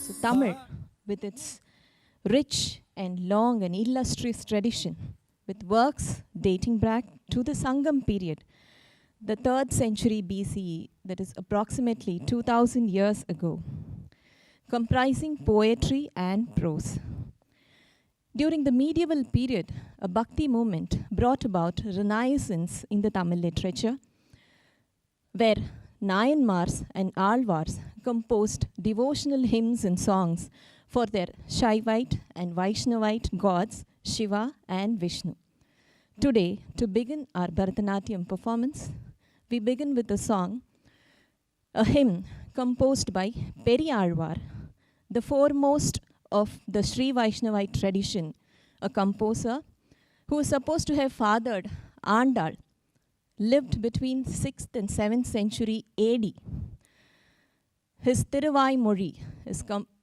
So Tamil, with its rich and long and illustrious tradition, with works dating back to the Sangam period, the 3rd century BCE, that is approximately 2000 years ago, comprising poetry and prose. During the medieval period, a Bhakti movement brought about renaissance in the Tamil literature, where Nayanmars and Alvars composed devotional hymns and songs for their Shaivite and Vaishnavite gods, Shiva and Vishnu. Today, to begin our Bharatanatyam performance, we begin with a song, a hymn composed by Periyalvar, the foremost of the Sri Vaishnavite tradition, a composer who is supposed to have fathered Andal, lived between 6th and 7th century AD. His Thiruvaimozhi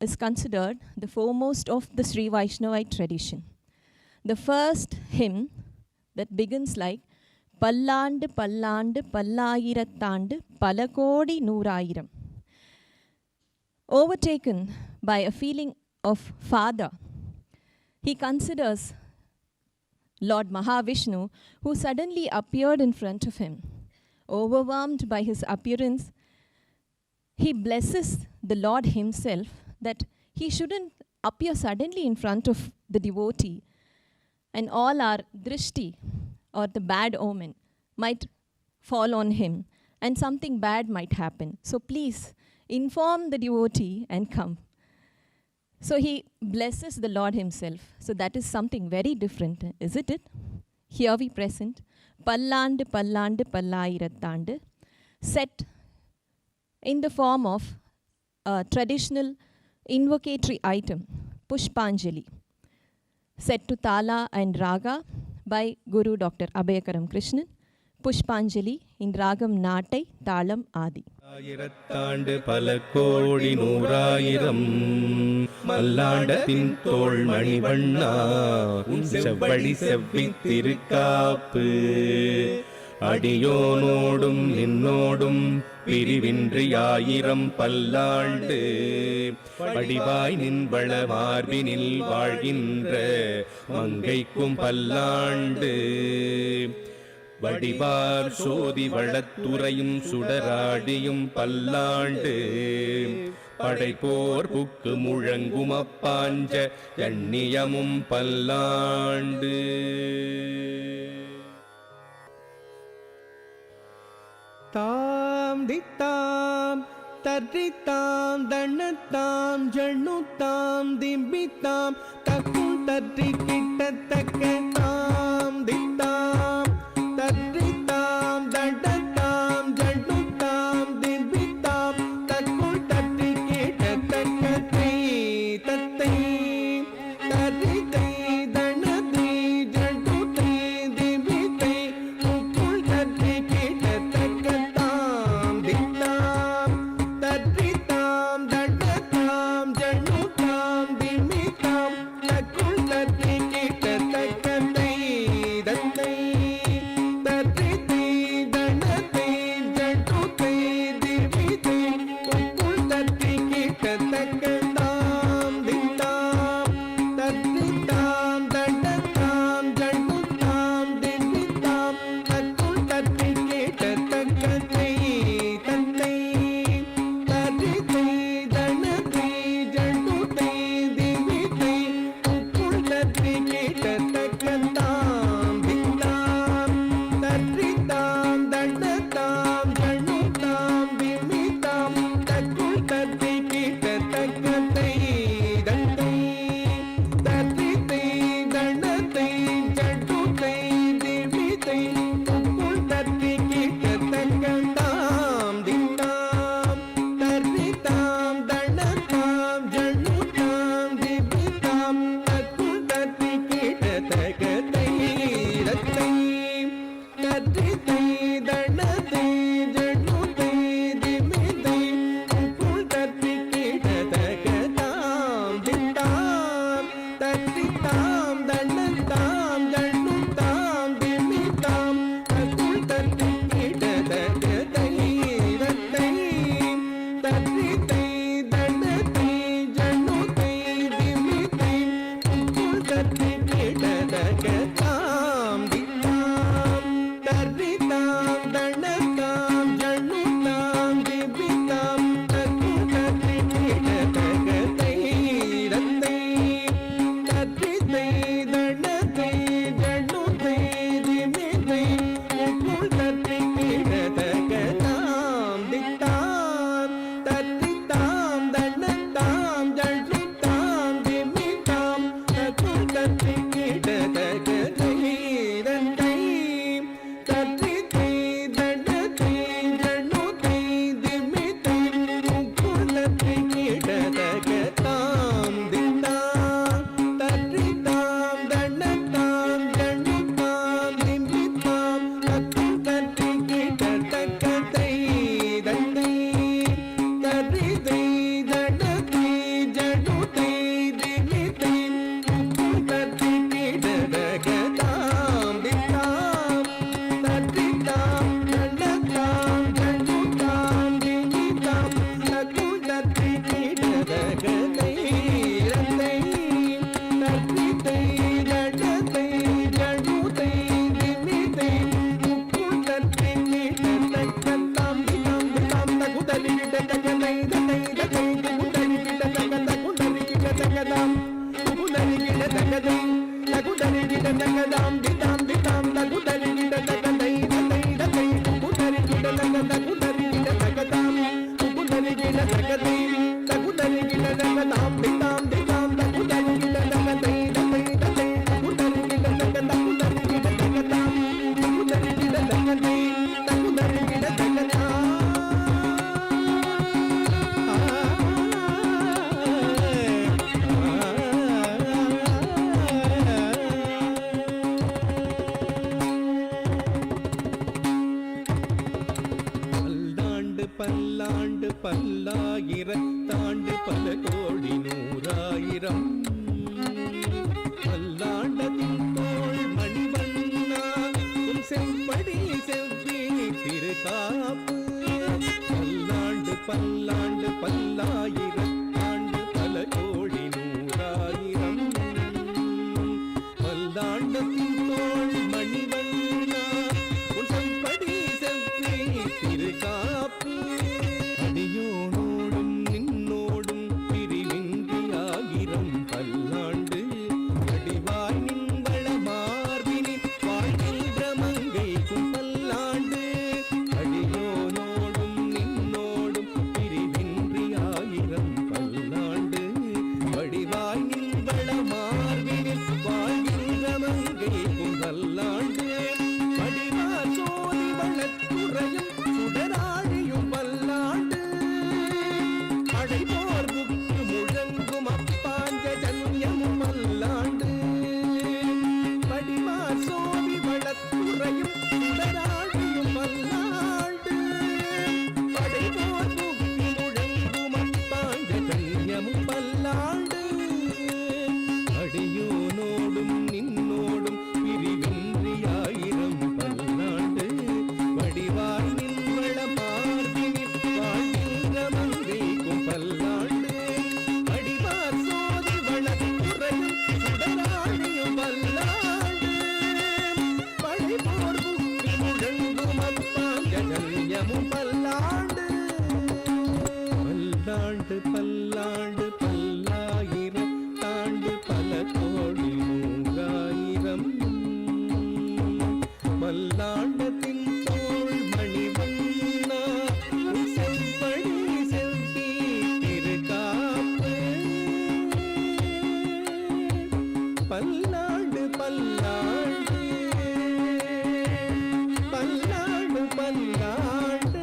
is considered the foremost of the Sri Vaishnavite tradition. The first hymn that begins like Pallandu Pallandu Pallayirattandu Palakodi Nooraayiram. Overtaken by a feeling of father, he considers Lord Mahavishnu, who suddenly appeared in front of him. Overwhelmed by his appearance, he blesses the Lord himself that he shouldn't appear suddenly in front of the devotee, and all our drishti, or the bad omen, might fall on him, and something bad might happen. So please inform the devotee and come. So he blesses the Lord himself. So that is something very different, isn't it? Here we present Pallandu Pallandu Pallayirattandu, set in the form of a traditional invocatory item, Pushpanjali, set to Tala and Raga by Guru Dr. Abhayakaram Krishnan. Pushpanjali in Ragam Natai Talam Adi. ஆயிரத்தாண்டு பல கோடி நூறாயிரம் மல்லாண்டத்தின் தோள் மணிவண்ணா உன் செவ்வடி செவ்வி திருக்காப்பு அடியோனோடும் நின்னோடும் பிரிவின்றி ஆயிரம் பல்லாண்டு படிவாய் நின்பள மார்பினில் வாழ்கின்ற மங்கைக்கும் பல்லாண்டு வடிவார் சோதி வளத்துறையும் சுடராடியும் பல்லாண்டு படைப்போர் புக்கு முழங்கும் அப்பாஞ்ச எண்ணியமும் பல்லாண்டு. தாம் தித்தாம் தர்ரித்தாம் தண்ணத்தாம் ஜண்ணுத்தாம் திம்பித்தாம் தக்கும் தற்றி கிட்டத்தக்க தாம் தித்தாம் தர்ரித்தாம் தண்டத்தாம் ஜண்ணுத்தாம் திம்பித்தாம் தக்குள் தற்றி கிட்டத்தக்க தை தத்தை தர்ரித்தை தண்டத்தை ஜண்ணுத்தை திம்பித்தை உக்குள் தற்றி கிட்டத்தக்க தாம் தித்தாம் தர்ரித்தாம் தண்டத்தாம் ஜண்ணுத்தாம் திம்பித்தாம் தக்குள் தற்றி கிட்டத்தக்க தை தத்தை தக்கை பல்லாயிரத்தாண்டு பல கோடி நூறாயிரம் பல்லாண்டத்தின் தோள் மணிவண்ணா உன் செம்படி செவ்வி திருகாப்பு பல்லாண்டு பல்லாண்டு பல்லாயிரத்தாண்டு பல கோடி நூறாயிரம் பல்லாண்டத்தின் தோள் மணிவண்ணா உன் செம்படி செவ்வி திருகாப்பு அடியோனோடும் நின்னோடும் பிரிவின்றி ஆயிரம் பல்லாண்டு அடிவாய் நின்வள மார்பினில் வாழ்கின்ற மங்கைக்கும் பல்லாண்டு அடியோனோடும் நின்னோடும் பிரிவின்றி ஆயிரம் பல்லாண்டு அடிவாய் நின்வள மார்பினில் வாழ்கின்ற மங்கைக்கும் பல்லாண்டு அடிவார் சோதி வளத்துறையும் சுடராழியும் பல்லாண்டு அடைபோர் புக்கு முழங்கும் அப்பாஞ்ச ஜன்யமும் பல்லாண்டு படிவார் சோதி வளத்துறையும் சுடராழியும் பல்லாண்டு அடைபோர் புக்கு முழங்கும் அப்பாஞ்ச ஜன்யமும் பல்லாண்டு அடியோனோடும் நின்னோடும் பிரிவின்றி ஆயிரம் பல்லாண்டு வடிவாய் நின்வள மார்பினில் வாழ்கின்ற மங்கைக்கும் பல்லாண்டு வடிவார் சோதி வளத்துறையும் சுடராழியும் பல்லாண்டு படைபோர் புக்கு முழங்கும் அப்பாஞ்ச ஜன்யமும் பல்லாண்டு பல்லாண்டு பல்லாண்டு பல்லாயிரத்தாண்டு பல கோடி நூறாயிரம் பல்லாண்டத்தின் தோள் மணிவண்ணா உன் செம்படி செவ்வி திருகாப்பு பல்லாண்டு பல்லாண்டு பல்லாண்டு பல்லாண்டு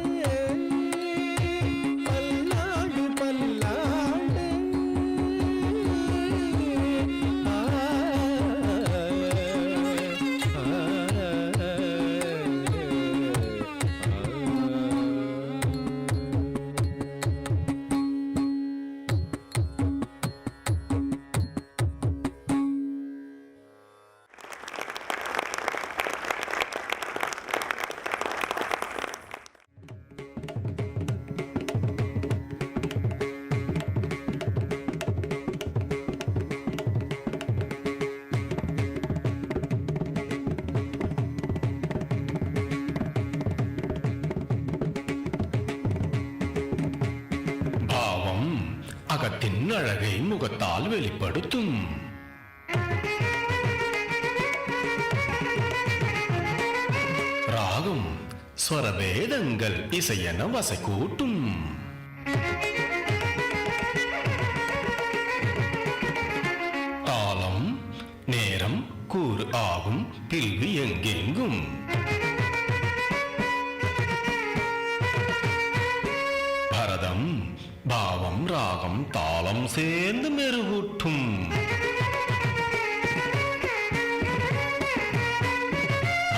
பல்லாண்டு பல்லாண்டு பாவம் அகத்தின் அழகை முகத்தால் வெளிப்படுத்தும். ராகம் ஸ்வரவேதங்கள் இசையென வசை கூட்டும். தாளம் நேரம் கூறு ஆகும் பில்வி எங்கெங்கும். பரதம் பாவம் ராகம் தாளம் சேர்ந்து மெருகூட்டும்.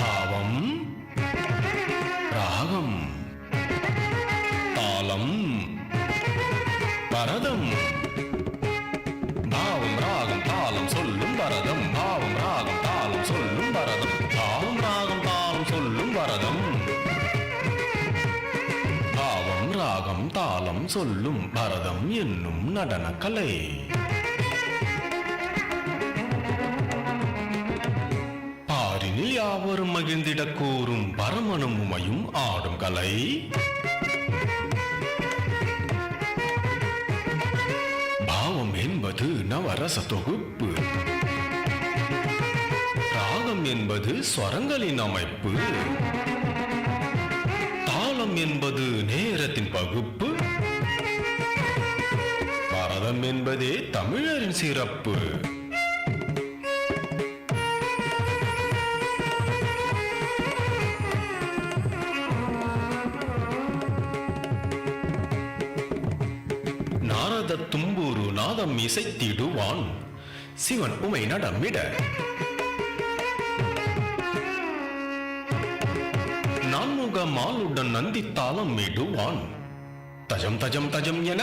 பாவம் ராகம் தாளம் பரதம். பாவம் ராகம் தாளம் சொல்லும் பரதம். பாவம் ராகம் தாளம் சொல்லும் பரதம். பாவம் ராகம் தாளம் சொல்லும் பரதம். பாவம் ராகம் தாளம் சொல்லும் பரதம் என்னும் நடன கலை. பாரினில் யாவரும் மகிழ்ந்திட கூறும் பரமனும் உமையும் ஆடும் கலை. பாவம் என்பது நவரச தொகுப்பு. ராகம் என்பது ஸ்வரங்களின் அமைப்பு. தாளம் என்பது நேரத்தின் பகுப்பு. பரதம் என்பதே தமிழரின் சிறப்பு. நாரத தும்பூரு நாதம் இசைத்திடுவான். சிவன் உமை நடமிட நான்முக மாலுடன் நந்தி தாளம் இடுவான். தஜம் தஜம் தஜம் என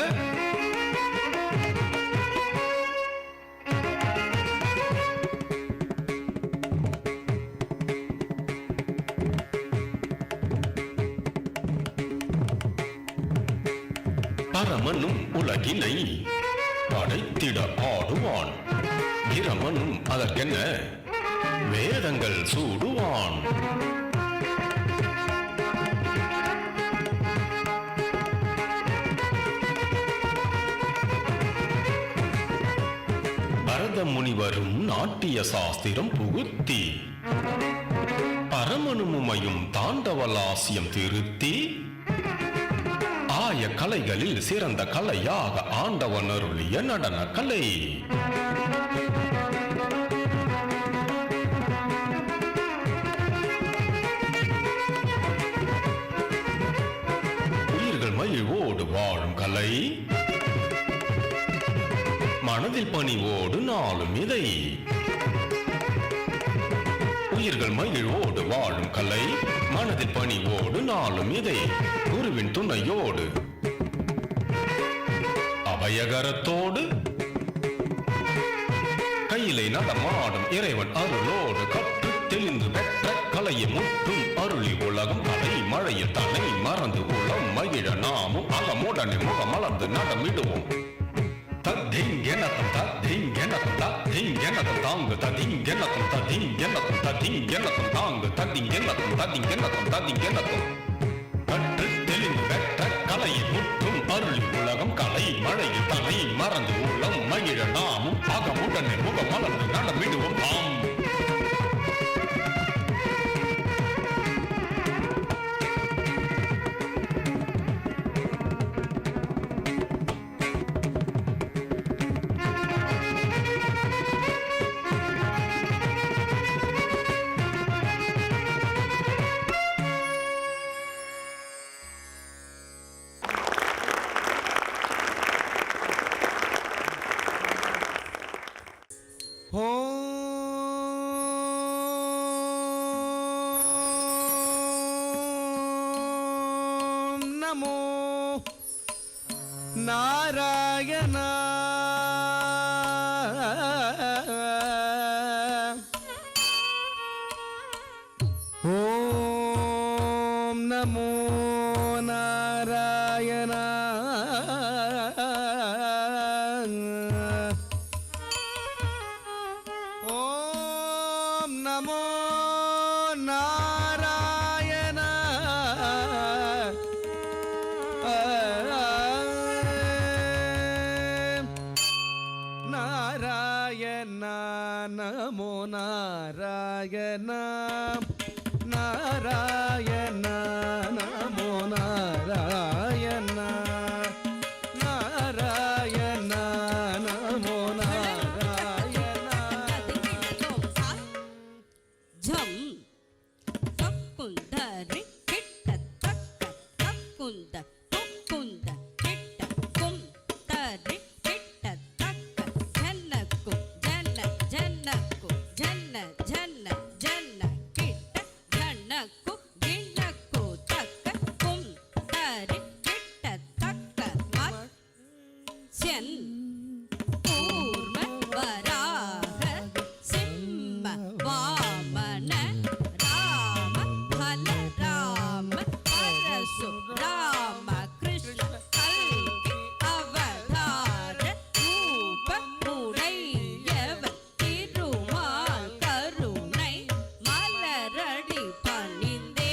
பரமனும் உலகினை படைத்திட ஆடுவான், பிரமனும் அதற்கென்ன வேதங்கள் சூடுவான். பரத முனிவரும் நாட்டிய சாஸ்திரம் புகுத்தி, பரமனுமையும் தாண்டவலாசியம் திருத்தி, ஆய கலைகளில் சிறந்த கலையாக ஆண்டவன் அருளிய நடன கலை. உயிர்கள் மகிழ்வோடு வாழும் கலை, மனதில் பணிவோடு நாளும் இதை. உயிர்கள் மகிழ்வோடு வாழும் கலை, மனதில் பணிவோடு நாளும் இதை. குருவின் துணையோடு அபயகரத்தோடு கையிலை நடமாடும் இறைவன் அருளோடு கற்று தெளிந்து பெற்ற கலையை முற்றும் அருளி உலகம் அலை மழையில் தலை மறந்து உளம் மகிழ நாமும் அகமுடனே முகமலர்ந்து நடமிடுவோம். தத்திங்கெனக்கும் தத்திங்கெனக்கும் தத்திங்கெனக்கும் தாங்கு தத்திங்கெனக்கும் தத்திங்கெனக்கும் தத்திங்கெனக்கும் தாங்கு தத்திங்கெனக்கும் தத்திங்கெனக்கும் தத்திங்கெனக்கும் கற்று தெளிந்து பெற்ற கலையை முற்றும் அருளி உலகம் கலை மழையில் தலை மறந்து உள்ளம் மகிழ நாமும் அகமுடனே முகமலர்ந்து நடமிடுவோம் ஆம். ஓம் நமோ நாராயண. ஓம் நமோ நாராயண. ஓம் நமோ நாராயண. நாராயண நமோ நாராயண. நாராயண நமோ நாராயண. நாராயண நமோ நாராயண. ஜம் தக்குந்தரி கிட்ட தக்க தக்குந்த தக்குந்த கிட்ட கும் தரி கிட்ட தக்க ஜன்னக்கு ஜன்ன ஜன்னக்கு ஜன்ன ஜன்ன ஜன்ன கிட்ட ஜன்னக்கு கிண்ணக்கு தக்க கும் தரி கிட்ட தக்க மத் சென் பூர்வ வராக சிம்ம வாமன ராம பல ராம பரசு ராம கிருஷ்ண கல்கி அவதார ரூப உடையவர் திருமால் கருணை மலரடி பணிந்தே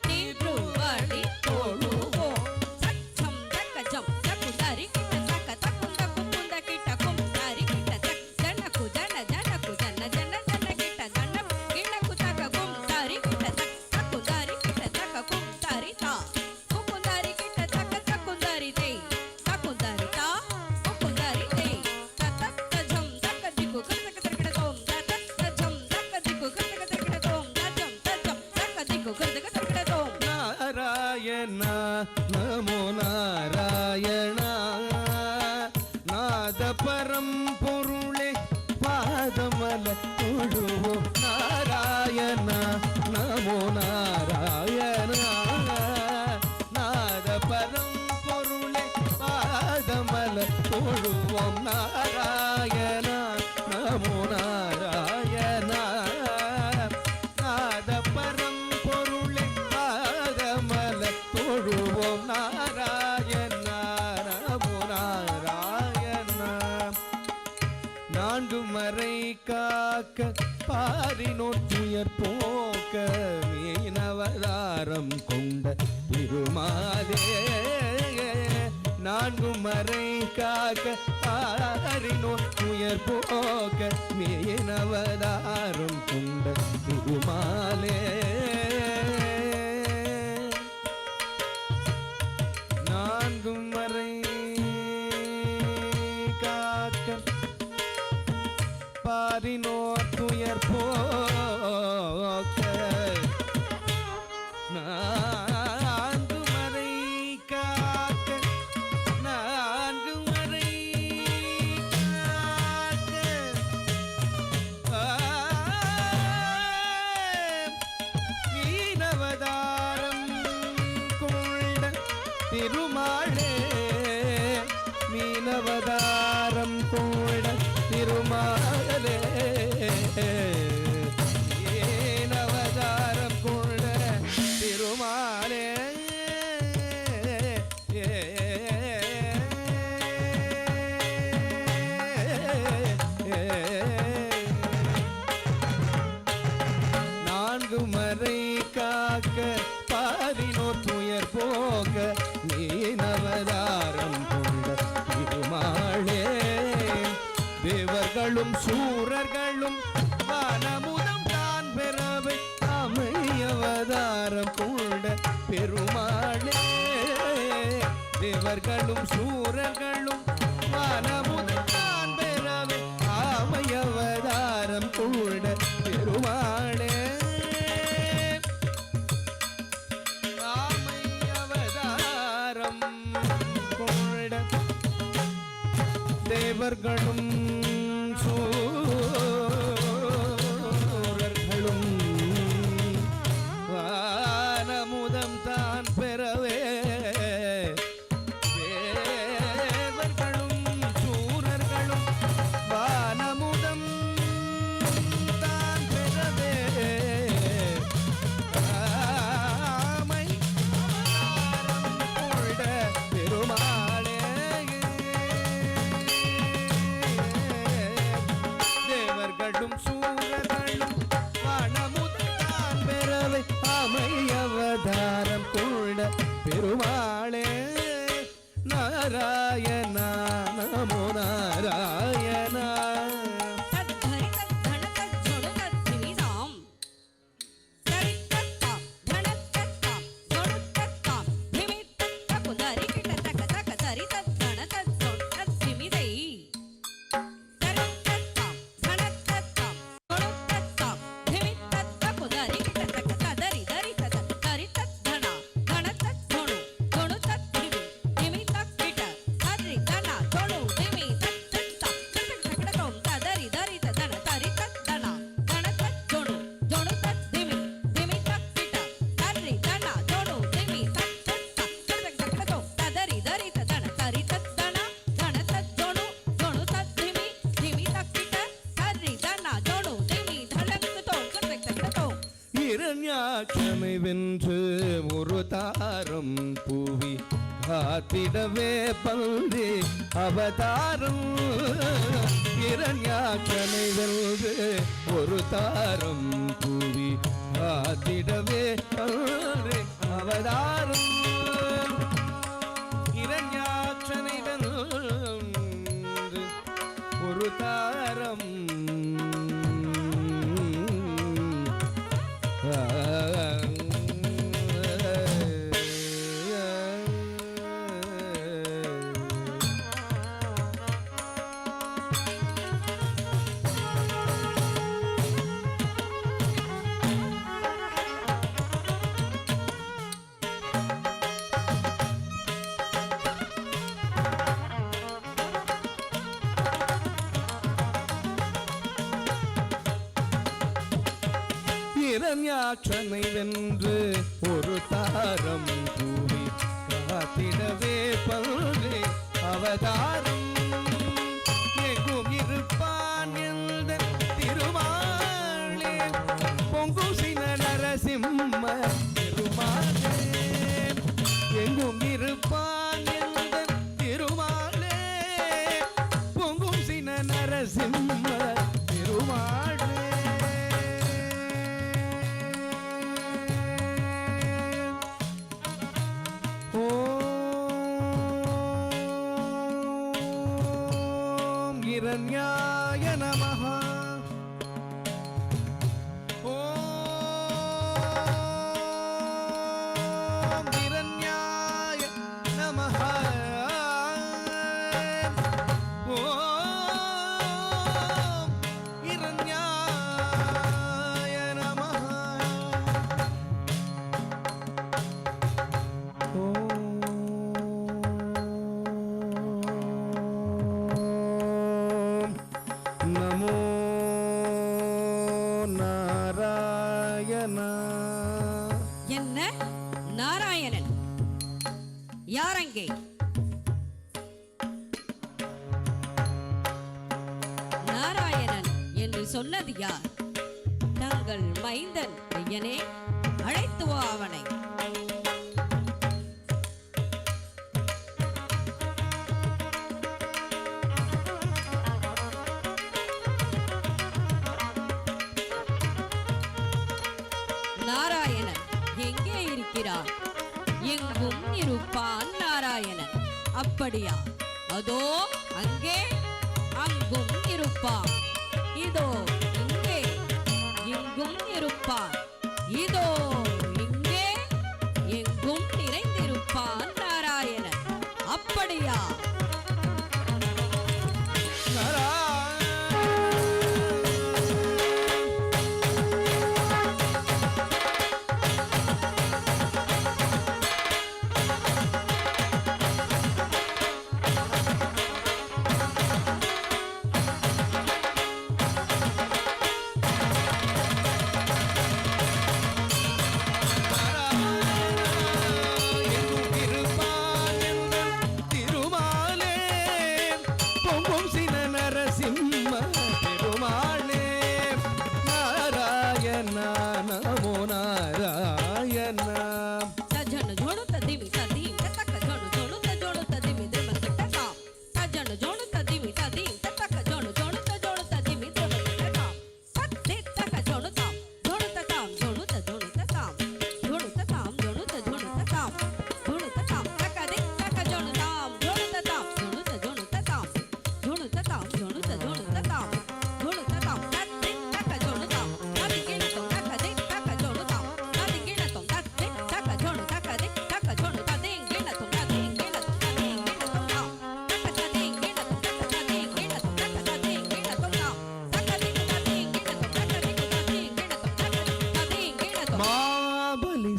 திருவடி தொழுவோம். சச்சம் தக்கஜம் தக்குதரி கிட்ட தக்க தக்குந்த குக்குந்த கிட்ட கும்தரி கிட்ட தக் ஜனக்கு ஜன ஜனக்கு ஜன ஜன ஜன கிட்ட ஜன கிணக்கு தக்க கும்தரி கிட்ட தக் தக்குதரி கிட்ட தக்க கும்தரி தா குக்குந்தரி கிட்ட தக்க தக்குந்தரி தே தக்குந்தரி தா குக்குந்தரி தே தத்தஜம் தக்க திக்கு கிட்ட கிட்ட தோம் தத்தஜம் தக்க திக்கு கிட்ட கிட்ட தோம் தஜம் தஜம் தக்க திக்கு கிட்ட கிட்ட தோம். நாராயண நமோ நாராயண. நாத பரம்பொருளே பாதமல தொழுவோம். நாராயண நமோ நாராயண. நாத பரம்பொருளே நான்கு மறை காக்க பாரினோர் துயர் போக்க மீனவதாரம் கொண்ட திருமாலே நான்கு மறை காக்க பாரினோர் துயர் போக்க மீனவதாரம் கொண்ட திருமாலே நான்கு மறை காக்க பாரினோர் துயர் போக்க நான்கு மறை காக்க நான்கு மறை காக்க மீனவதாரம் கொண்ட திருமாலே மீனவதாரம் கொண்ட திருமாலே மீனவதாரம் கொண்ட திருமாலே நான்கு மறை காக்க பாரினோர் துயர் போக மீனவதாரம் கொண்ட திருமாலே தேவர்களும் சூரர்களும் வானமுதம் தான் பெறவை அமையவதாரம் கொண்ட பெருமாளே தேவர்களும் சூரர்களும் வானமுதம் தான் பெறவை அமையவதாரம் கொண்ட பெருமாளே அமையவதாரம் கொண்ட தேவர்களும் சூரர்களும் வானமுதம் தான் பெறவே தேவர்களும் சூரர்களும் வானமுதம் தான் பெறவே ஆமை கொண்ட பெருமாளே தேவர்களும் சூரர்களும் வானமுதான் பெறவை அமையவதாரம் கொண்ட பெருமாளே நாராயணா நமோ நாராயணா தத்தரி தத்தன தச்சொடு தத்திமிதாம் சரித்தத்தாம் தனத்தத்தாம் தொடுத்தத்தாம் திமித்தத்த குதரி கிட்டத்தக்க தக்க தரி தத்தன தச்சொடு தத்திமிதை சரித்தத்தாம் தனத்தத்தாம் தொடுத்தத்தாம் திமித்தத்த குதரி கிட்டத்தக்க ததரி தரி தத தரி தத்தன தனத்தொடு தொடு தத்திமி திமித்தக்கிட்ட தரி தன தொடு திமி தத்தத்தா தக்கடதோம் ததரி தரி ததன தரி தத்தன தனத்தொடு தொடு தத்திமி திமித்தக்கிட்ட தரி தன தொடு திமி தத்தத்தா தக்கடதோம் ததரி தரி ததன தரி தத்தன தனத்தொடு தொடு தத்திமி திமித்தக்கிட்ட தரி தன தொடு திமி தளக்குதோம் தக்கடதோம் இரண்யாட்சமை வென்று ஒரு தாரம் பூவி காத்திடவே பல்றி அவதாரம் இரண்யாட்சமை வென்று ஒரு தாரம் பூவி காத்திடவே பல்றி அவதாரம் இரண்யாட்சனை வென்று ஒரு தாரம் இரண்யாட்சனை வென்று ஒரு தாரம் பூவி காத்திடவே பல்றி அவதாரம் எங்கும் இருப்பான் என்ற திருமாலே பொங்குசின நரசிம்ம திருமாலே எங்கும் இருப்பான் என்ற திருமாலே பொங்குசின நரசிம்ம हिरण्याय नमः ॐ हिरण्याय नमः ॐ हिरण्याय नमः नमो नारायण என்ன நாராயணன்? யாரங்கே? நாராயணன் என்று சொன்னது யார்? தங்கள் மைந்தன் ஐயனே, அழைத்து வா அவனை. நாராயணன் எங்கே இருக்கிறார்? எங்கும் இருப்பான் நாராயணன். அப்படியா? அதோ அங்கே, அங்கும் இருப்பான். இதோ இங்கே, இங்கும் இருப்பான். இதோ இங்கே, எங்கும் நிறைந்திருப்பான் நாராயணன். அப்படியா?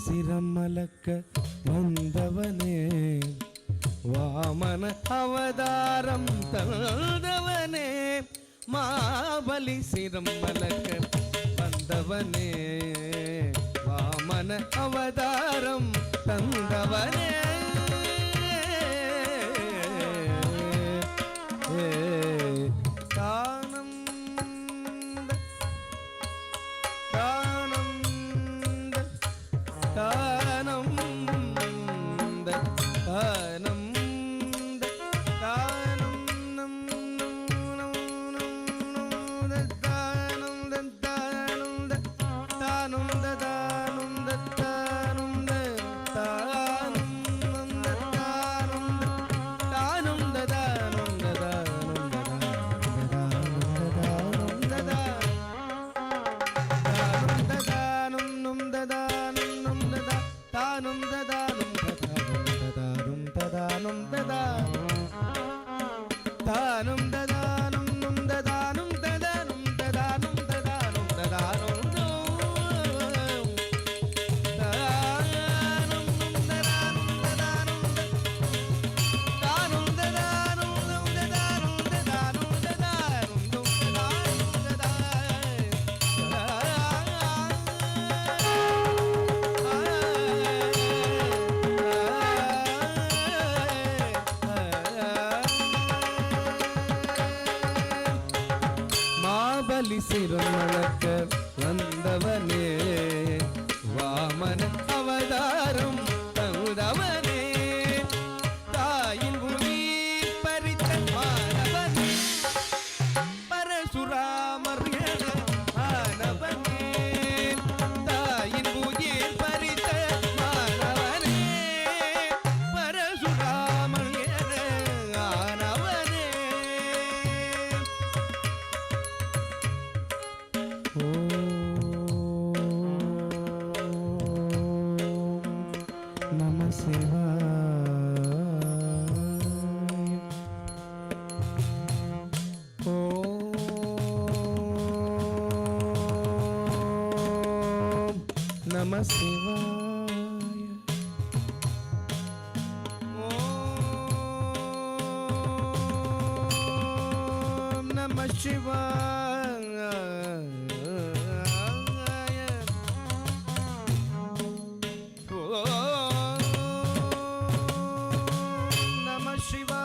சிரமலக்க வந்தவனே, வாமன அவதாரம் தந்தவனே, மாபலி சிரமலக்க வந்தவனே, வாமன அவதாரம் தந்தவனே, தானம் தானம் தானம் தானம் சிரமலக்க வந்தவனே, வாமன அவதாரம் தந்தவனே, தாயின் உயிர் பறித்த மாணவனே, பரசுராமர் என ஆனவனே, தாயின் உயிர் பறித்த மாணவனே, பரசுராமர் என ஆனவனே, நம சிவாய. ஓம் நம சிவாய. ஓம் நம சிவாய.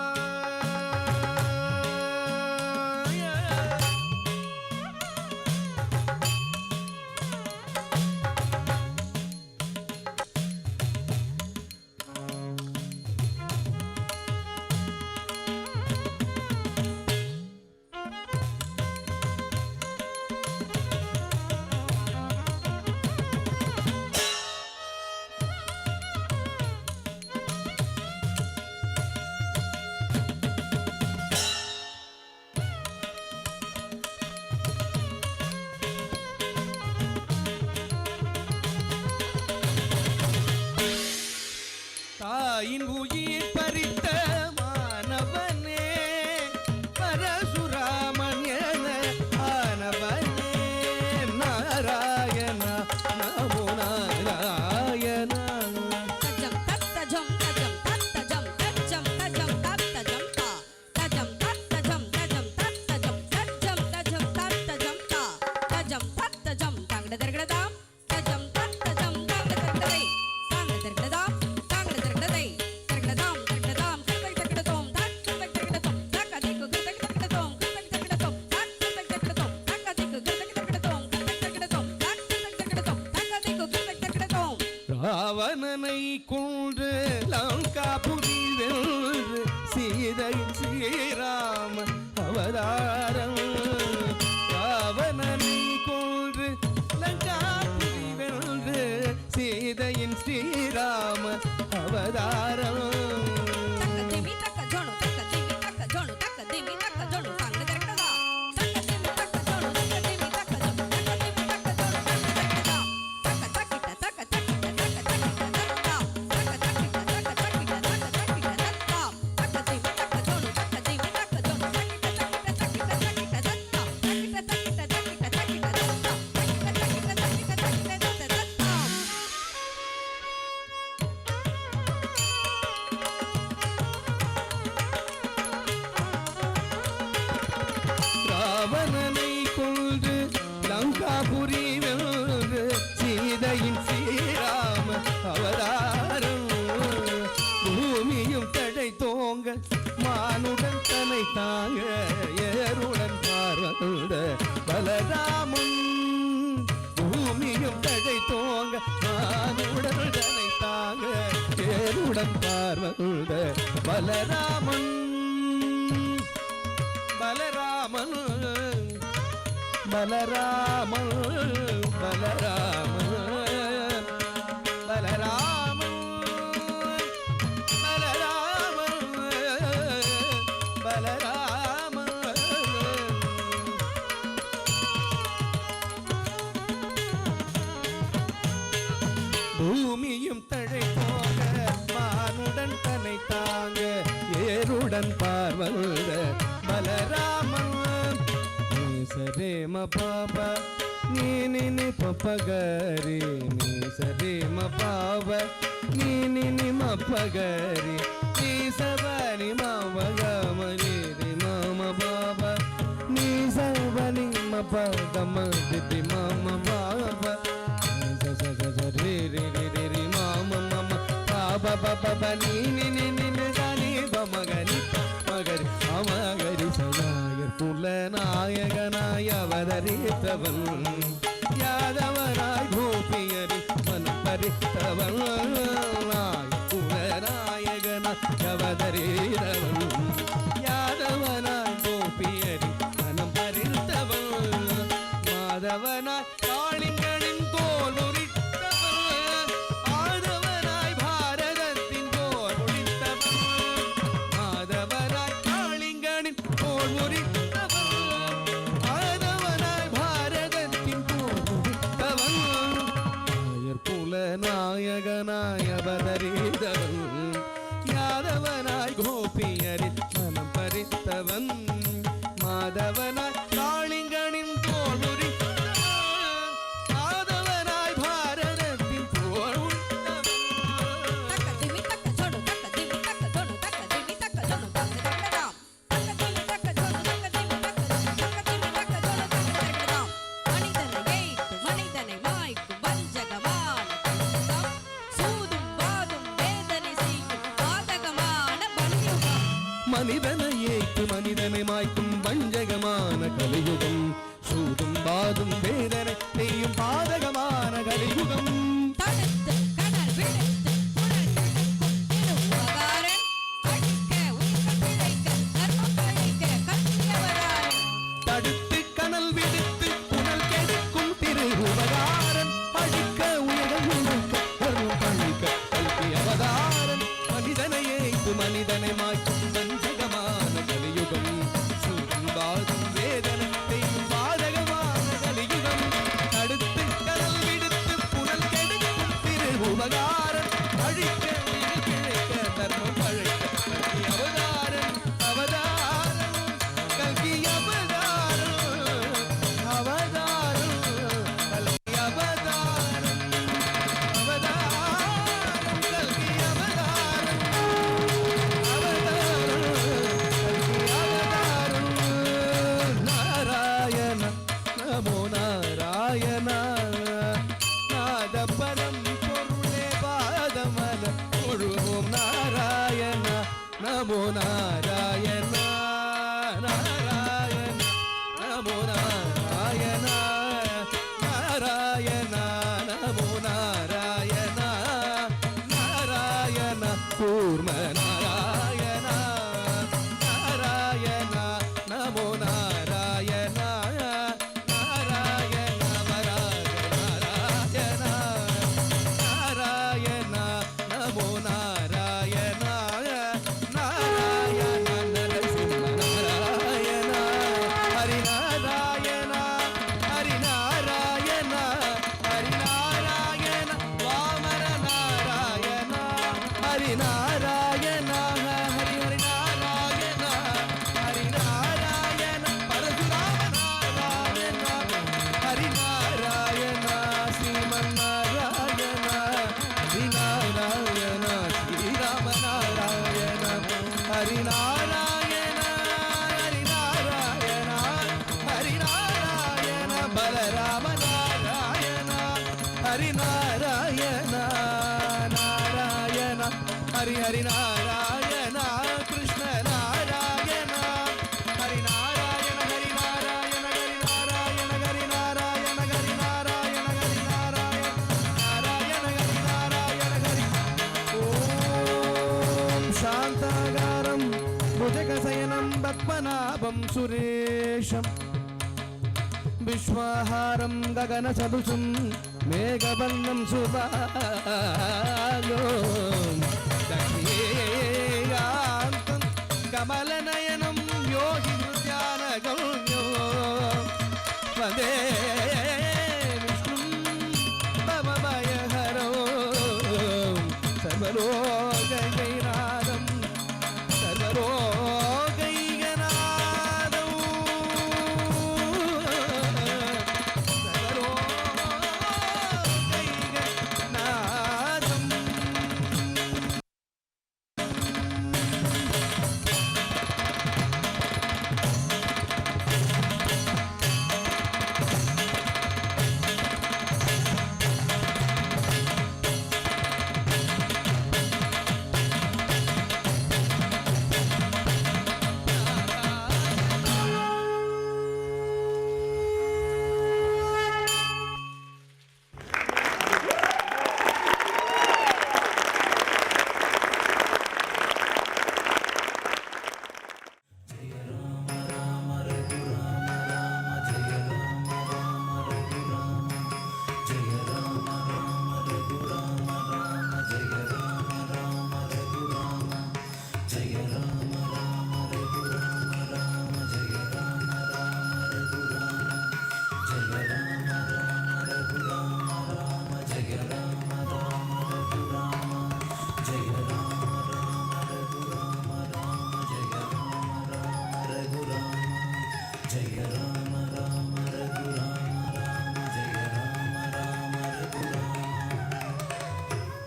தாயின் உயிர் பறித்த மாணவனே பரசுராமன் என ஆனவனே நாராயணா நமோ நாராயணா. தஜம் தத்தஜம் தஜம் தத்தஜம் தஜம் தஜம் தத்தஜம் தா தஜம் தத்தஜம் தஜம் தத்தஜம் தஜம் தஜம் தத்தஜம் தா தஜம் தத்தஜம் தங்கடதர்கடதாம் தஜம் தத்தஜம் தங்கடதர்கடதை தங்கடதர்கடதாம் தங்கடதர்கடதை தர்கடதாம் தர்கடதாம் தர்கடதர்கடதோம் தர்கடதர்கடதோம் தக்கதிக்கு கிருதகதர்கடதோம் கிருதகதர்கடதோம் தர்கடதர்கடதோம் தக்கதிக்கு கிருதகதர்கடதோம் கிருதகதர்கடதோம் தர்கடதர்கடதோம் தக்கதிக்கு கிருதகதர்கடதோம். ராவணனை கொன்று லங்காபுரி வென்று சீதை ஸ்ரீராம அவதாரம். ராவணனை கொன்று லங்காபுரி வென்று சீதையின் ஸ்ரீராம அவதாரம். தக்கதிமி தக்கஜோணு தக்கதிமி தக்கஜோணு தக்கதிமி தக்கஜோணு தங்கடதர்கடதா தக்கதிமி தக்கஜோணு தக்கதிமி தக்கஜோணு தக்கதிமி தக்கஜோணு தங்கடதர்கடதா தக்கதக்கிட்ட தக்கதக்கிட்ட தக்கதக்கிட்ட தக்கதா தக்கதக்கிட்ட தக்கதக்கிட்ட தக்கதக்கிட்ட தக்கதா தக்கதிமி தக்கஜோணு தக்கதிமி தக்கஜோணு தக்கிட்ட தக்கிட்ட தக்கிட்ட தக்கிட்ட தக்கதா தக்கிட்ட தக்கிட்ட தக்கிட்ட தக்கிட்ட தக்கதா தக்கிட்ட தக்கிட்ட தக்கிட்ட தக்கிட்ட தக்கதா. ராவணனை கொன்று லங்காபுரி வென்று சீதையின் ஸ்ரீராம அவதாரம். பூமியும் தடை தோங்க மானுடன் தன்னை தாங்க ஏருடன் பார்வந்த பலராமன். பூமியும் தடை தோங்க மானுடன் தன்னை தாங்க ஏருடன் பார்வந்த பலராமன். பலராமன் பலராமன் பலராமன் பலராமன் பலராமன் பலராமன். பூமியும் தழை போக மானுடன் தன்னை தாங்க ஏருடன் பார்வந்த பலராமன். நீ சரே ம பாப நீ நினி பப்பகரி நீ சரே ம பாப நீ நினி ம பகரி நீ சபனி மவகமரி ரி மம பாப நீ சபனி ம பதம திதி மம பாப ரி ரி ரி ரி ரி மம மம பாப பப நீ நினி நினி கனி பமகரி மகரி அமகரி சனாயர் புலநாயகனாய் அவதரித்தவன் யாதவனாய் கோபியரி மனம் பறித்தவன். புலநாயகனாய் அவதரித்தவன் யாதவனாய் கோபியரி மனம் பறித்தவன். மாதவனாய் காளிங்களின் தோல் உரித்தவன் ஆதவனாய் பாரதத்தின் போர் முடித்தவன். மாதவனாய் காளிங்களின் போர் முறித்தவன் ஆதவனாய் பாரதத்தின் போர் முடித்தவன். புலநாயகனாய் அவதரித்தவன் யாதவனாய் கோபியரி மனம் பறித்தவன். மாதவனாய் காளிங்களின் தோல் உரித்தவன் ஆதவனாய் பாரதத்தின் மனிதனை ஏற்று மனிதனை மாய்க்கும் வஞ்சகமான கலியுகம், சூதும் பாதும் வேதனை செய்யும் பாதகமான கலியுகம். தடுத்து கனல் விடுத்து புனல் கெடுக்கும் திருவுலகாரன், அழிக்க உயிர்கள் பிழைக்க தர்மம் பழிக்க கத்தியவராரன். தடுத்து கனல் விடுத்து புனல் கெடுக்கும் திருவுலகாரன், அழிக்க உயிர்கள் முழுக்க தர்மம் பழிக்க கல்கி அவதாரன். மனிதனை ஏய்த்து மனிதனை மாய்க்கும் வஞ்சகமான கலியுகம், சூதும் பாதும் வேதனை செய்யும் பாதகமான கலியுகம். தடுத்து கனல் விடுத்து புனல் கெடுக்கும் திருவுலகாரன், அழிக்க உயிர்கள் பிழைக்க தர்மம் பழிக்க கல்கி அவதாரன். அவதாரன் கல்கி அவதாரன், அவதாரன் கல்கி அவதாரன், அவதாரன் கல்கி அவதாரன், அவதாரன் கல்கி அவதாரன். நாராயண நமோ நாராயண, நாதபலம் பொருளே பாதமல முழுவோம். நாராயண நமோ நாராயண, நாராயண நமோ நாராயண, நாராயண நமோ நாராயண, நாராயண கூர்ம நாராயண, நாராயண நமோ நாராயண, நாராயண வராக நாராயண, நாராயண நமோ நாராயண, நாராயண நரசிம்ம நாராயண, ஹரிநாராயண, ஹரிநாராயண, ஹரிநாராயண வாமன நாராயண, ஹரிநாராயண, ஹரி ஹரிநாராயண, ஹரிநாராயண பரசுராம நாராயண, ஹரிநாராயண ஸ்ரீமன் நாராயண, ஹரிநாராயண ஸ்ரீராம நாராயண, ஹரிநாராயண, ஹரிநாராயண, ஹரிநாராயண பலராம நாராயண, ஹரிநாராயண, நாராயண ஹரி ஹரி நாராயண, கிருஷ்ண நாராயண, ஹரி நாராயண, ஹரி நாராயண, ஹரி நாராயண, ஹரி நாராயண, ஹரி நாராயண, ஹரி நாராயண, நாராயண ஹரி நாராயண ஹரி. ஓம் சாந்தாகாரம் புஜகசயனம் பத்மநாபம் சுரேஷம், விஸ்வாஹாரம் ககனசதுஷம் மேகவர்ணம் சுபாலோம், தக்ஷேயாந்தம் கமலநயனம் யோகி ஹிருத்யானகம்யோ, வந்தே விஷ்ணும் பவபயஹரோ, சர்வலோகைநாதம் சர்வரோகைநாதம், சர்வரோகைநாதம்.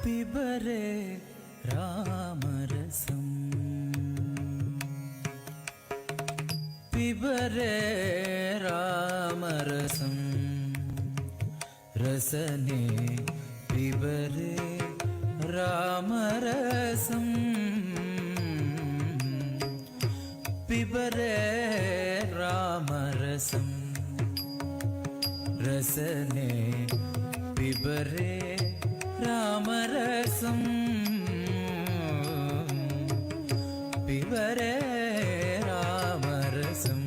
पिबरे रामरसं, पिबरे रामरसं, रसने पिबरे रामरसं, पिबरे रामरसं रसने पिबरे रामरसं पिबरे रामरसं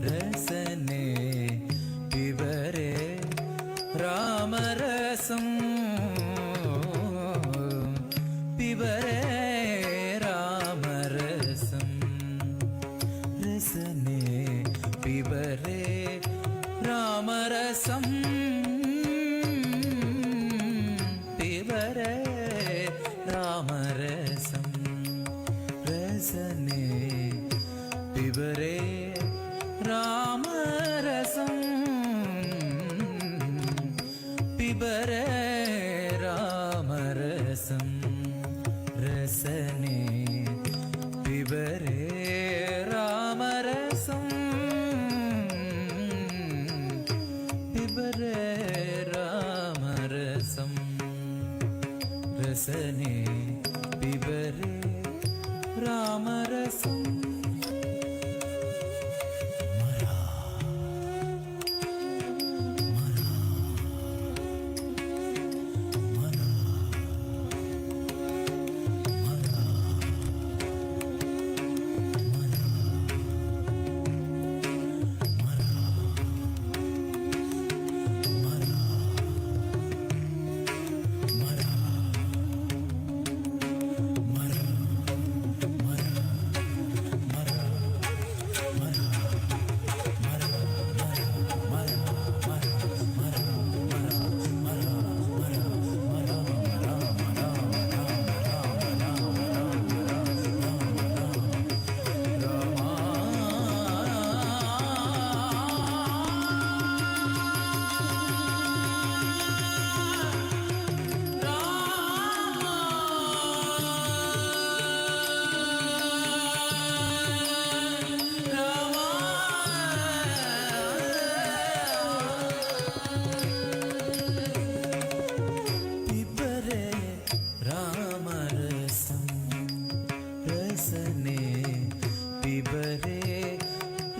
रसने पिबरे रामरसं पिबरे रामरसं रसने पिबरे रामरसं पिबरे रामरसं रसने पिबरे रामरसं पिबरे रामरसं रसने पिबरे रामरसं पिबरे रामरसं रसने पिबरे रामरसं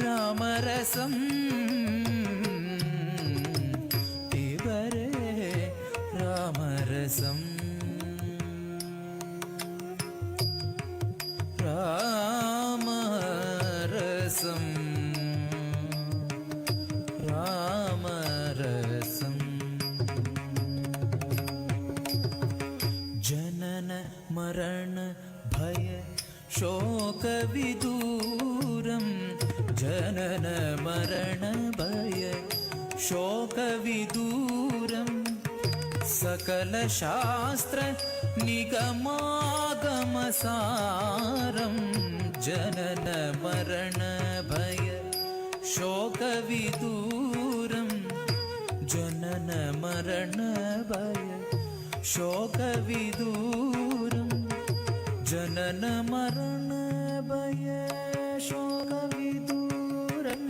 रामरसं पिबरे रामरसं रामरसं रामरसं जनन मरण भय शोक विदूरं जनन मरण भय शोक विदूरं सकल शास्त्र निगमागमसारं जनन मरण भय शोक विदूरं जनन मरण भय शोक विदूरं जनन मरण भय शोक विदूरं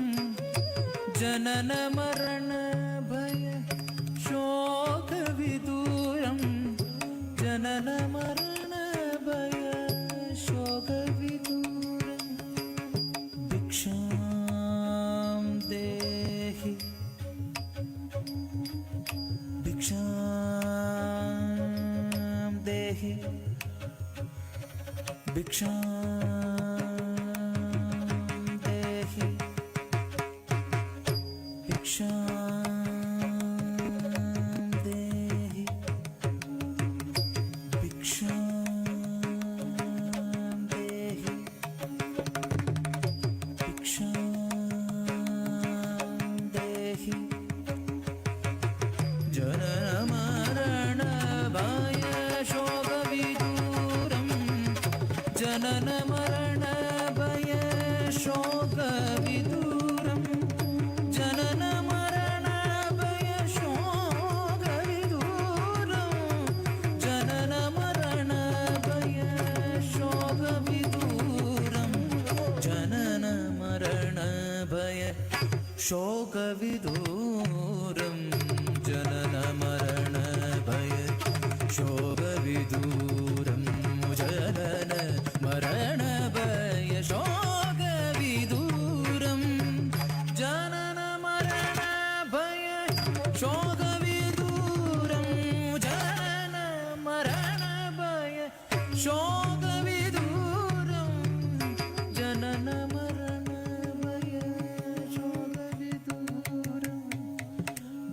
जनन मरण भय शोक विदूरं जनन मरण भय शोक विदूरं भिक्षां देहि भिक्षां देहि भिक्षां देहि भिक्षां देहि भिक्षां देहि भिक्षां देहि जनन मरण भय शोक विदूरं जनन मरण भय शोक विदूरं जनन मरण भय शोक विदूरं जनन मरण भय शोक विदूरं जनन मरण भय शोक विदूरं जनन मरण भय शोक विदूरं जनन मरण भय शोक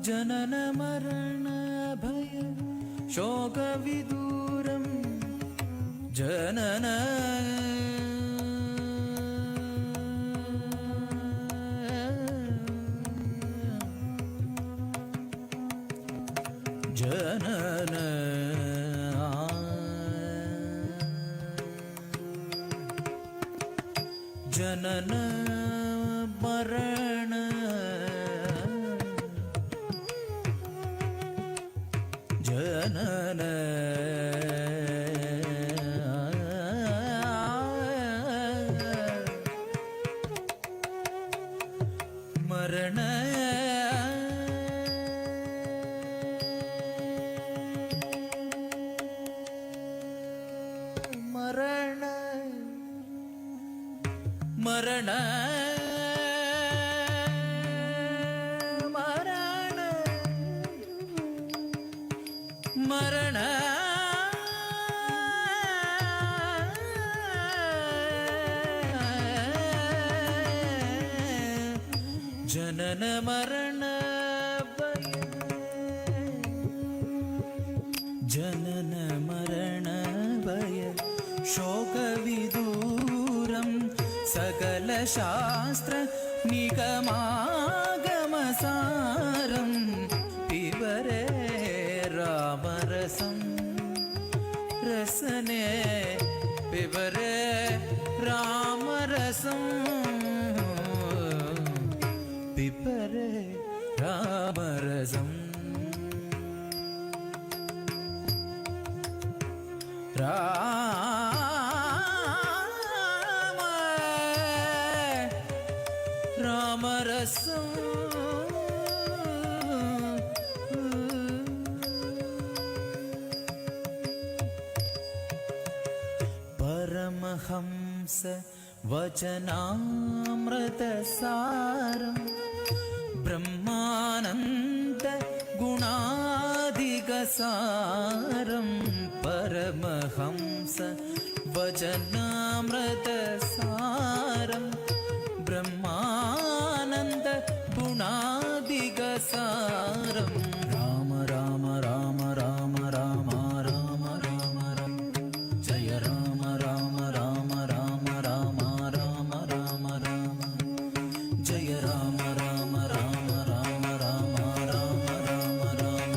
जनन मरण भय शोक विदूरम जनन जनन जनन मरण जनन मरण मरण मरण मरण मरण जनन मरण भय जनन मरण भय शोक विदूरम सकल शास्त्र निगमागमसारं पिबरे रामरसं रसने पिबरे रामरसं पिबरे रामरसं रामरसं परमहंस वचनामृतसारं ब्रह्मानन्द गुणाधिगसारं परमहंस वचनामृतसारं ब्रह्मानन्द गुणाधिगसारं राम राम राम राम राम राम राम राम जय राम राम राम राम राम राम राम राम जय राम राम राम राम राम राम राम राम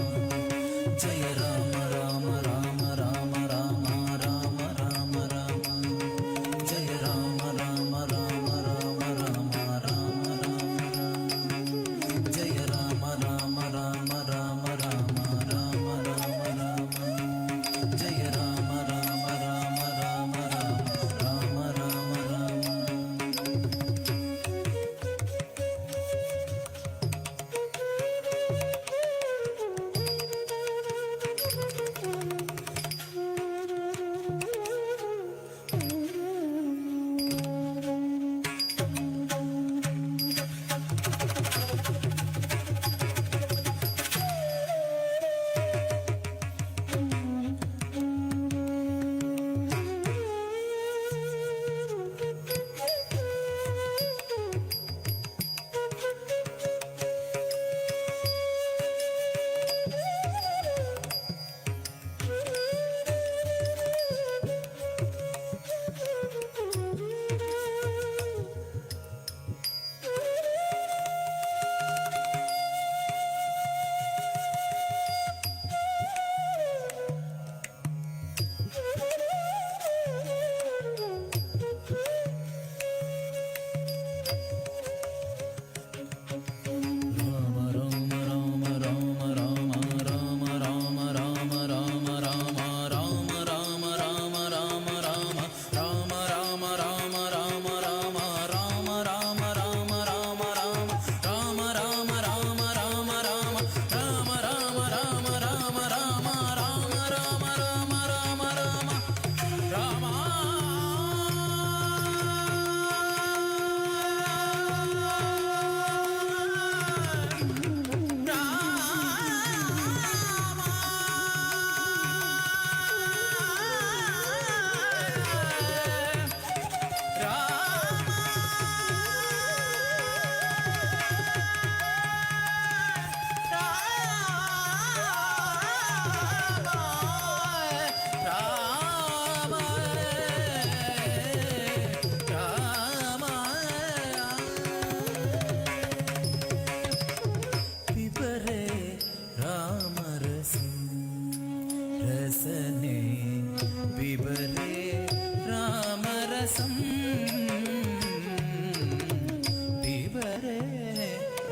जय राम राम राम राम राम राम राम राम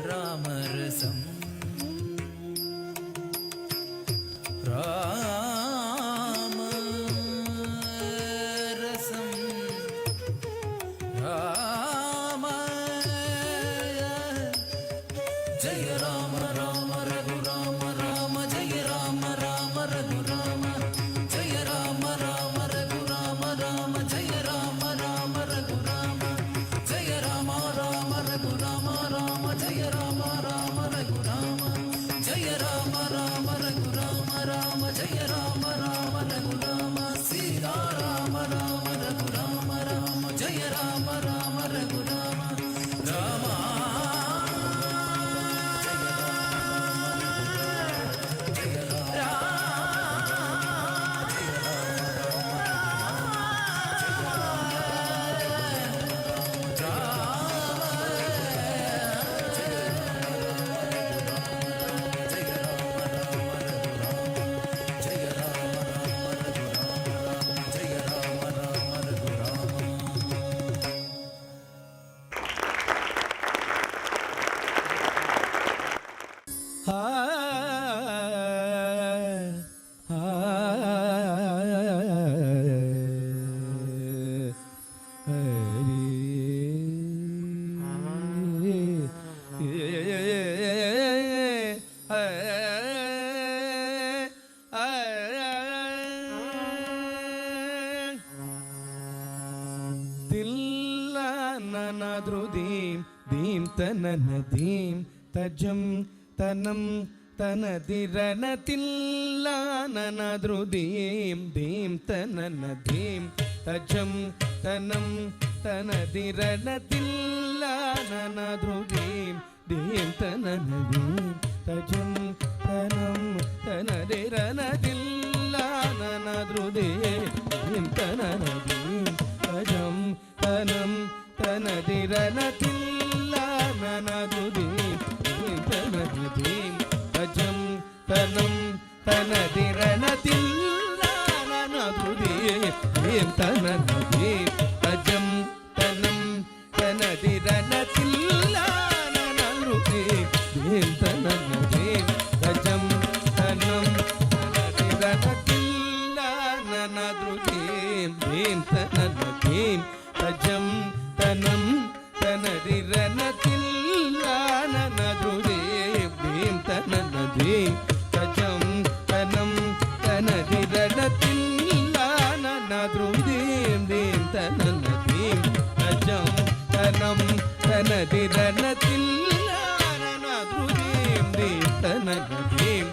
ராமரசம் ராமரசம் ராம ஜெய ராம ராம ரகுராம ராம ஜெய ராம ராம ரகுராம ஜெய ராம ராம ரகுராம ராம ஜெய ராம ராம ரகுராம ஜெய ராம ராம ரகுராம ராம ஜெய ராம ராம ரகுராம ஜெய ராம ராம ரகுராம ராம ஜெய ராம ராம ரகுராம சீதா ராம ராம ரகுராம ராம ஜெய ராம ராம ரகுராம ராம தில்லானநாத்ருதீம் தீம் தனநதீம் தஜம் தனம் தனதிரண தில்லானநாத்ருதீம் தீம் தனநதீம் தஜம் தனம் தனதிரண தில்லானநாத்ருதீம் தீம் தனநதீம் தஜம் தனம் தனதிரண தில்லானநாத்ருதீம் தீம் தனநதீம் தஜம் தனம் தனதிரண தில்லானநாத்ருதீம் தீம் தனநதீம் தஜம் தனம் தனதிரண தில்லானநாத்ருதீம் தீம் தனநதீம் தஜம் தனம் தனதிரண தில்லானநாத்ருதீம் தீம் தனநதீம் தஜம் தனம் தனதிரண தில்லானநாத்ருதீம் தீம் தனநதீம் தஜம் தனம் தனதிரண தில்லானநாத்ருதீம் தீம் தனநதீம் தஜம் தனம் தனதிரண தில்லானநாத்ருதீம் தீம் தனநதீம் தஜம் தனம் தனதிரண தில்லானநாத்ருதீம் தீம் தனநதீம்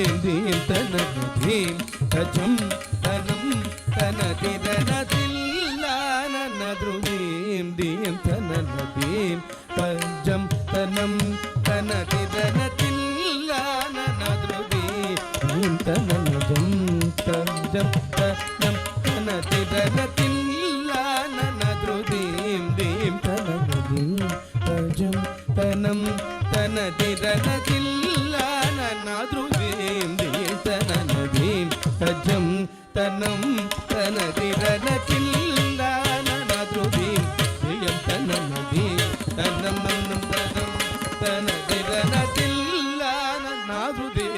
தீம் தனநதீம் தஜம் தனம் தனதிரண தில்லானநாத்ருதீம் தீம் தனநதீம் தஜம் தனம் தனதிரண தில்லானநாத்ருதீம் தீம் தனநதம் தஜம் தனம் தனதிரண தில்லானநாத்ருதீம் தீம் தனநதீம் தஜம் தனம் தனதிரண தில்லானநாத்ருதீம் தீம் தனநதீம் தஜம் தனம் தனதிரண தில்லானநாத்ருதீம் தீம் தனநதீம் தனம் தனம் தனதிரண தில்லானநாத்ருதீம்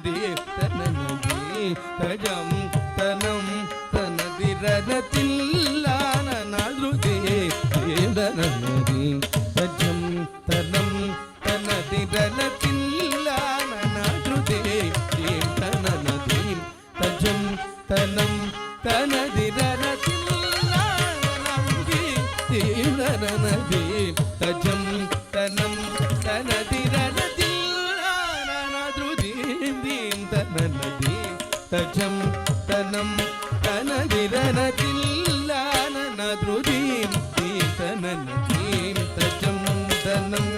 தீம் தனநதீம் தஜம் தனம் தனதிரண தில்லானநாத்ருதீம் தீம் தனநதீம் தஜம் தனம் தனதிரண தில்லானநாத்ருதீம் தீம் தனநதீம் தஜம் தனம் தனதிரண தில்லானநாத்ருதீம் தீம் தனநதீம் தஜம் தனம் தனதிரண தில்லானநாத்ருதீம் தீம் தனநதீம் தஜம் தனம் தனதிரண தில்லானநாத்ருதீம் தீம் தனநதீம் தஜம் தனம்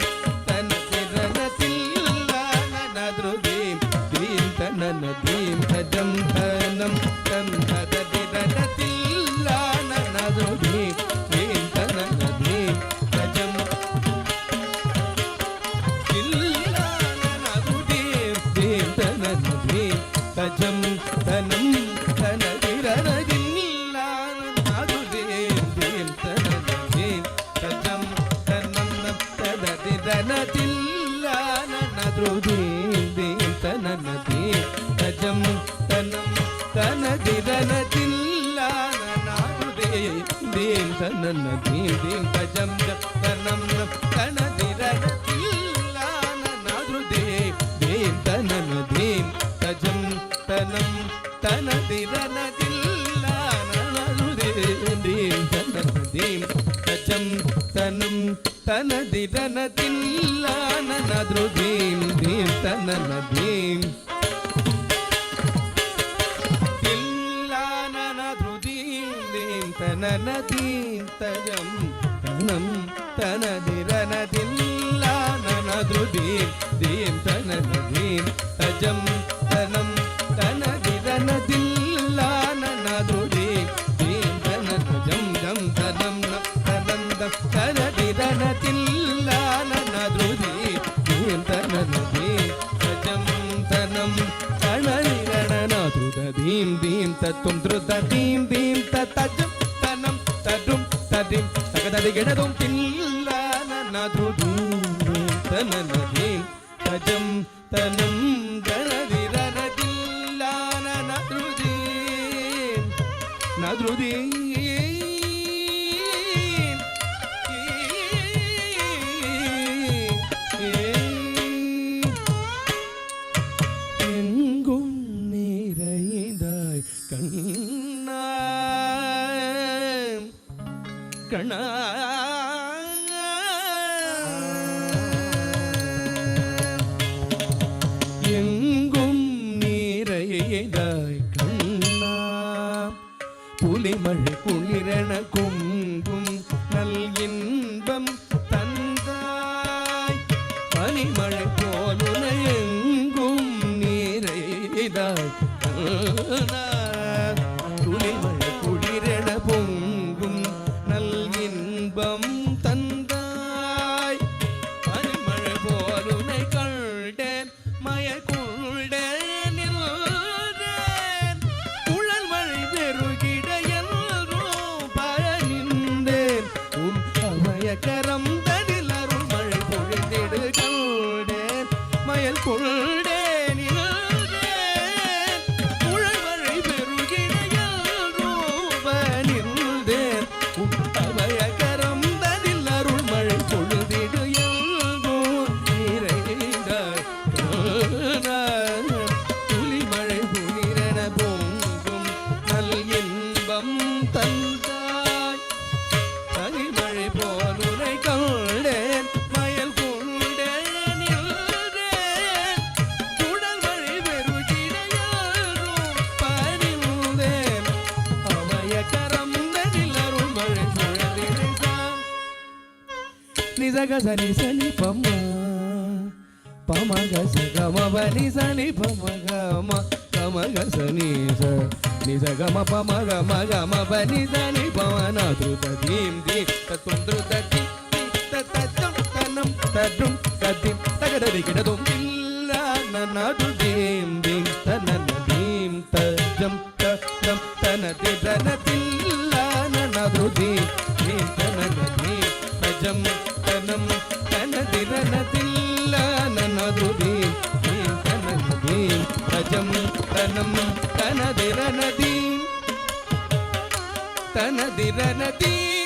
தனதிரண தில்லானநாத்ருதீம் தீம் தனநதீம் தஜம் தனம் தனதிரண தில்லானநாத்ருதீம் தீம் தனநதீம் தஜம் தில்லானநாத்ருதீம் தீம் தனநதீம் தஜம் தனம் தனதிரண தில்லானநாத்ருதீம் தீம் ధృదీం దీం తనన దీం తజం తనం తనదిరన తిల్లాన నాదుదేం దీం తనన దీం దీం తజం తనం తనదిరన తిల్లాన నాదుదేం దీం తనన దీం తజం తనం తనదిరన తిల్లాన నాదుదేం దీం తనన దీం తజం తనం తనదిరన తిల్లాన నాదుదేం దీం తనన దీం తననదీం తజం తనం తనదిరనదిల్లాననదృదీం దీం తననదీం తజం తనం తనదిరనదిల్లాననదృదీం దీం తనజం జం తనం తనంద తనదిరనదిల్లాననదృదీం దీం తననదీం తజం తనం తనదిరణనదృదీం దీం తత్వం ధృదీం దీం తతజం తదుం తదిం తగదదిగడదుం తిల్లాననదుదుం తననదీం తజం తనం గణదిరనదిల్లాననదుదీం నదుదీం எங்கும் நிறைந்தாய் கண்ணா கண்ணா எங்கும் நீரையதாய் கண்ணா புலிமழை குளிரண குங்கும் நல் இன்பம் தந்தாய் பனிமழை போலுன எங்கும் நீரையதாய் கண்ணா புலிமழை குளிரண பொங்கும் நல் இன்பம் தந்தாய் பனிமழை போலுனை கண்டேன் மயக்குண்டேன் நின்றேன் குழல் மழை பெருகிட என்றும் பயனிந்தேன் உன் அமயக்கரம் தனில் அருள் மழை பொழிந்திடு கண்டேன் மயல் கொண்டேன் நின்றேன் குழல் மழை பெருகிட என்றும் பயனிந்தேன் உன் அபயகரம் தனில் அருள் மழை பொழுதிடு எல்கோ நிறைந்தாய் துளிமழை புனிரென பொங்கும் நல் இன்பம் தந்தாய் தனிமழை போலுரை கண்டேன் மயல் கொண்டேன் நின்றேன் குடல் மழை பெருகிட யாரும் பணிந்தேன் அமயக்கரம் தனில் அருள் மழை பொழுதிடுதான் நிசக சனி சனி பம்மா பமக சகம பனி சனி பமகம கமக சனி ச நிசகம பமக மகம பனி சனி பவன த்ருதீம் தீம் தத்தும் த்ருதீம் தத்தம் தனம் தடும் கதிம் தகடதி கிடதும் இல்லனனதுதீம் தீம் தனனதீம் தஜம் தனம் தனதி தனதில்லனனதுதீம் தீம் தனனதீம் தஜம் தனம் தனதிரனதில்லனனதுதீம் தீம் தனனதீம் தஜம் தனம் தனதிரனதீம் தனதிரனதீம்